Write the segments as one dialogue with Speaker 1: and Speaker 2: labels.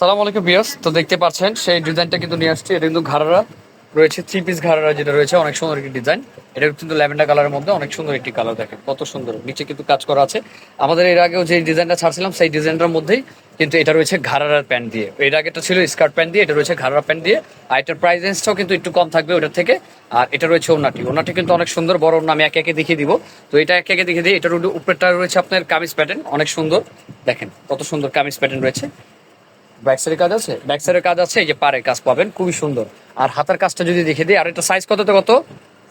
Speaker 1: সালাম আলাইকুম বিয়াস, তো দেখতে পাচ্ছেন সেই ডিজাইনটা কিন্তু নিয়ে আসছে। এটা কিন্তু ঘাড়ারা রয়েছে, 3 পিস ঘাড়ারা যেটা রয়েছে, অনেক সুন্দর একটি ডিজাইন। এটা কিন্তু ল্যাভেন্ডার কালারের মধ্যে অনেক সুন্দর একটি কালার, দেখেন কত সুন্দর। নিচে কিন্তু কাজ করা আছে। আমাদের এর আগেও যে ডিজাইনটা ছাড়ছিলাম সেই ডিজাইনটার মধ্যেই কিন্তু এটা রয়েছে ঘাড়ারার প্যান্ট দিয়ে। এর আগেটা ছিল স্কার্ট প্যান্ট দিয়ে, এটা রয়েছে ঘাড়ারা প্যান্ট দিয়ে। আর এটার প্রাইস রেঞ্জটাও কিন্তু একটু কম থাকবে ওটার থেকে। আর এটা রয়েছে ওনাটি কিন্তু অনেক সুন্দর, বড় ওনা। আমি একে একে দেখিয়ে দিব। তো এটা একে একে দেখিয়ে দিই। এটার উপরেটা রয়েছে আপনার কামিজ প্যাটার্ন, অনেক সুন্দর। দেখেন কত সুন্দর কামিজ প্যাটার্ন রয়েছে। ব্যাক সাইডের কাজ আছে, ব্যাক সাইডের কাজ আছে, এই যে পাড়ের কাজ পাবেন, খুবই সুন্দর। আর হাতার কাজটা যদি দেখে দিই, আর এটা সাইজ কত থেকে কত?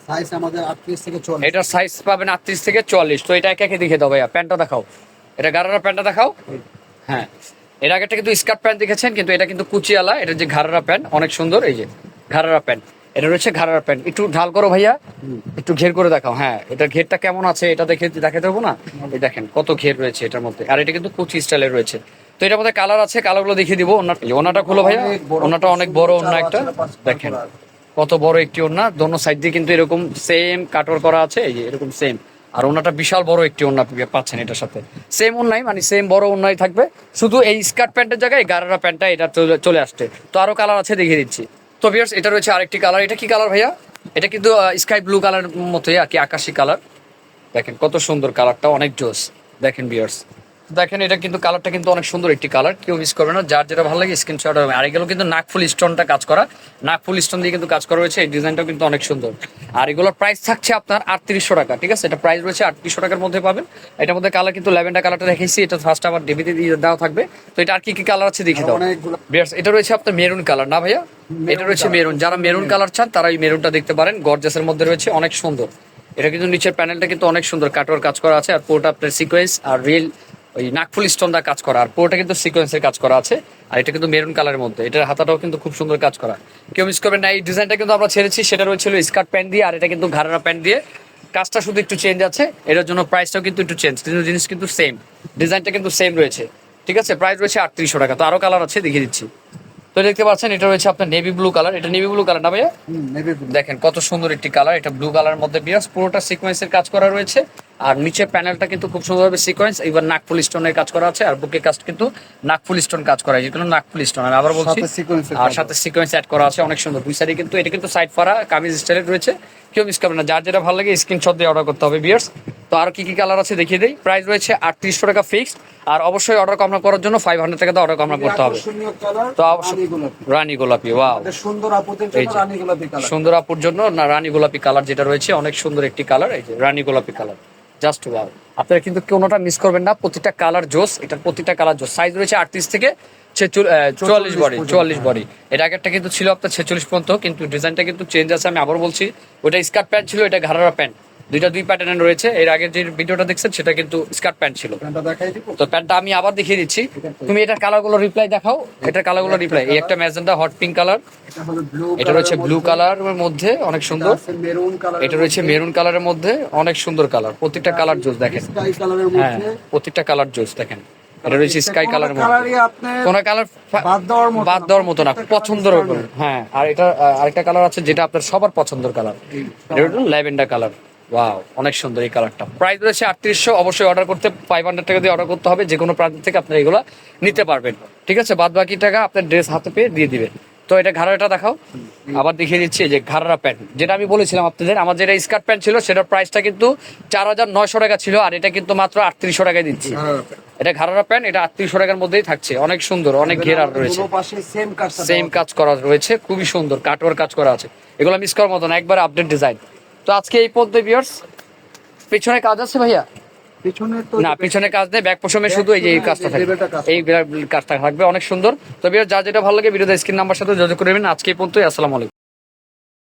Speaker 2: সাইজ আমাদের 38 থেকে 44।
Speaker 1: এটার সাইজ পাবেন 38 থেকে 44। তো এটা একে একে দেখে দাও ভাইয়া। প্যান্টটা দেখাও, এটা গারারা প্যান্টটা দেখাও। হ্যাঁ, এর আগেটা কিন্তু স্কার্ট প্যান্ট দেখেছেন, কিন্তু এটা কিন্তু কুচিওয়ালা। এটা যে ঘাড়ারা প্যান্ট, অনেক সুন্দর। এই যে ঘাড়ারা প্যান্ট, এটা রয়েছে ঘাড়ারা প্যান্ট। একটু ঢাল করো ভাইয়া, একটু ঘের করে দেখাও। হ্যাঁ, এটা ঘেরটা কেমন আছে এটা দেখাতে দেবো না? এই দেখেন কত ঘের রয়েছে এটার মধ্যে। আর এটা কিন্তু কুচি স্টাইলের রয়েছে। তো এটার মধ্যে কালার আছে, কালারগুলো দেখিয়ে দিব। ওনাটা খুলো ভাইয়া, ওনাটা অনেক বড় ওনা একটা। দেখেন কত বড় একটি ওনা, দোনো সাইড দিয়ে কিন্তু এরকম সেম কাটওয়ার করা আছে, এই যে এরকম সেম। আর ওনাটা বিশাল বড় একটি ওনা পাচ্ছেন এটার সাথে। সেম ওনাই, মানে সেম বড় ওনাই থাকবে, শুধু এই স্কার্ট প্যান্টের জায়গায় গারারা প্যান্টটা এটা চলে আসছে। তো আরো কালার আছে, দেখিয়ে দিচ্ছি। তো ভিউয়ার্স, এটা রয়েছে আরেকটি কালার। এটা কি কালার ভাইয়া? এটা কিন্তু স্কাই ব্লু কালার মতোই আর কি, আকাশি কালার। দেখেন কত সুন্দর কালারটা, অনেক জোস। দেখেন ভিউয়ার্স, দেখেন এটা কিন্তু কালারটা কিন্তু অনেক সুন্দর একটি কালার, কেউ মিস করবে না। যার যেটা ভালো লাগে স্ক্রিনশট হবে। আর এগুলো কিন্তু নাকফুল স্টোনটা কাজ করা, নাকফুল স্টোন দিয়ে কিন্তু কাজ করা রয়েছে। এই ডিজাইনটাও কিন্তু অনেক সুন্দর। আর এগুলোর প্রাইস থাকছে আপনার 3800 টাকা, ঠিক আছে? এটা প্রাইস রয়েছে 3800 টাকার মধ্যে পাবেন। এটার মধ্যে কালার কিন্তু ল্যাভেন্ডার কালারটা রেখেছি, এটা ফার্স্ট আবার ডিবিতে দিয়ে দেওয়া থাকবে। তো এটা আর কি কি কালার আছে দেখে দাও। ভিউয়ার্স, এটা রয়েছে আপনার মেরুন কালার না ভাইয়া? এটা রয়েছে মেরুন। যারা মেরুন কালার চান তারা এই মেরুনটা দেখতে পারেন, গর্জাসের মধ্যে রয়েছে, অনেক সুন্দর। এটা কিন্তু নিচের প্যানেলটা কিন্তু অনেক সুন্দর কাটওয়ার কাজ করা আছে। আর পুরোটা আপনার সিকোয়েন্স আর রিয়েল ওই নাকফুল স্টোন দা কাজ করা। আর পুরোটা কিন্তু সিকোয়েন্সের কাজ করা আছে। আর এটা কিন্তু মেরুন কালারের মধ্যে, এটার হাতাটাও কিন্তু খুব সুন্দর কাজ করা, কেউ মিস করবেন না। এই ডিজাইনটা কিন্তু আমরা ছেড়েছি, সেটা রয়েছিল স্কার্ট প্যান্ট দিয়ে। আর এটা কিন্তু ঘাড়ারা প্যান্ট দিয়ে, কাজটা শুধু একটু চেঞ্জ আছে। এটার জন্য প্রাইসটাও কিন্তু একটু চেঞ্জ, কিন্তু জিনিস কিন্তু সেম, ডিজাইনটা কিন্তু সেম রয়েছে, ঠিক আছে? প্রাইস রয়েছে 3800 টাকা। তো আরো কালার আছে, দেখিয়ে দিচ্ছি। তো দেখতে পাচ্ছেন এটা রয়েছে আপনার নেভি ব্লু কালার। এটা নেভি ব্লু কালার না ভাইয়া? দেখেন কত সুন্দর একটি কালার। এটা ব্লু কালারের মধ্যে বিয়াস, পুরোটা সিকোয়েন্সের কাজ করা রয়েছে। আর নিচে প্যানেলটা কিন্তু খুব সুন্দরভাবে সিকোয়েন্স, এবার নাকফুল স্টোনের কাজ করা আছে। আর বুকে কাজ কিন্তু নাকফুল স্টোন কাজ করা, যেগুলো নাকফুল স্টোন আমি আবার বলছি। আর সাথে সিকোয়েন্স অ্যাড করা আছে, অনেক সুন্দর। দুই সাইডে কিন্তু এটা কিন্তু সাইড ফাড়া কামিজ স্টাইলের রয়েছে, কেউ মিস করবে না। যার যেটা ভালো লাগে স্ক্রিনশট দিয়ে অর্ডার করতে হবে বিয়ার্স। তো আর কি কি কালার আছে দেখিয়ে দিই। প্রাইস রয়েছে 3800 টাকা ফিক্সড। আর অবশ্যই অর্ডার কমনা করার জন্য 500 টাকা দিয়ে অর্ডার কমনা করতে হবে। তো রানী গোলাপি, ওয়াও, সুন্দর আপুর জন্য না রানী গোলাপি কালার যেটা রয়েছে, অনেক সুন্দর একটি কালার। এই যে রানী গোলাপি কালার, জাস্ট ওয়াও। আপনারা কিন্তু কোনোটা মিস করবেন না, প্রতিটা কালার জোস। এটার প্রতিটা কালার জোস। সাইজ রয়েছে 38 থেকে 44 বডি, 44 বডি। এর আগেরটা কিন্তু ছিল আপনার 46 পর্যন্ত, কিন্তু ডিজাইনটা কিন্তু চেঞ্জ আছে। আমি আবার বলছি, ওটা স্কার্ট প্যান্ট ছিল, এটা ঘাড়ারা প্যান্ট। দুই প্যাটার্ন রয়েছে। এর আগের যে ভিডিওটা দেখছেন সেটা কিন্তু স্কার্ট প্যান্ট ছিল। তো প্যান্টটা আমি আবার দেখিয়ে দিচ্ছি। তুমি এটার কালারগুলো রিপ্লাই দেখাও। এটার কালারগুলো রিপ্লাই, এই একটা ম্যাজেন্টা হট পিঙ্ক কালার, এটা রয়েছে ব্লু কালারের মধ্যে, অনেক সুন্দর। এটা রয়েছে মেরুন কালারের মধ্যে, অনেক সুন্দর কালার। প্রত্যেকটা কালার জোস দেখেন। হ্যাঁ, প্রত্যেকটা কালার জোস দেখেন। এটা রয়েছে স্কাই কালারের মধ্যে, কোন কালার বাদ দেওয়ার মতো না, পছন্দের। হ্যাঁ, আর এটা আরেকটা কালার আছে যেটা আপনার সবার পছন্দের কালার, এটা ল্যাভেন্ডার কালার। ওয়াও, অনেক সুন্দর এই কালারটা। প্রাইস রয়েছে 3800। অবশ্যই অর্ডার করতে 500 টাকা দিয়ে অর্ডার করতে হবে। যে কোনো প্রান্ত থেকে আপনারা এগুলো নিতে পারবেন, ঠিক আছে? বাদ বাকি টাকা আপনার ড্রেস হাতে পেয়ে দিয়ে দিবেন। তো এটা ঘাড়াটা দেখাও, আবার দেখিয়ে দিচ্ছি। যে ঘাড়ারা প্যান্ট যেটা আমি বলেছিলাম আপনাদের, আমার যেটা স্কার্ট প্যান্ট ছিল সেটার প্রাইসটা কিন্তু 4900 টাকা ছিল। আর এটা কিন্তু মাত্র 3800 টাকায় দিচ্ছি। এটা ঘাড়ারা প্যান্ট, এটা 3800 টাকার মধ্যেই থাকছে। অনেক সুন্দর, অনেক ঘেরার রয়েছে, সেম কাজ করা রয়েছে, খুবই সুন্দর কাটওয়ার কাজ করা আছে। এগুলো মিস করার মতো না, একবার আপডেট ডিজাইন। তো আজকে এই পদ্ধতি ভিউয়ার্স। পেছনে কাজ আছে ভাইয়া? না, পিছনে কাজ নেই, ব্যাক পশমে শুধু এই যে এই কাজটা থাকবে, এই কাজটা থাকবে, অনেক সুন্দর। তো ভিউয়ার্স, যার যেটা ভালো লাগে ভিডিওতে স্ক্রিন নাম্বার সাথে যোগাযোগ করে নেবেন। আজকে এই পর্যন্তই। আসসালামু আলাইকুম।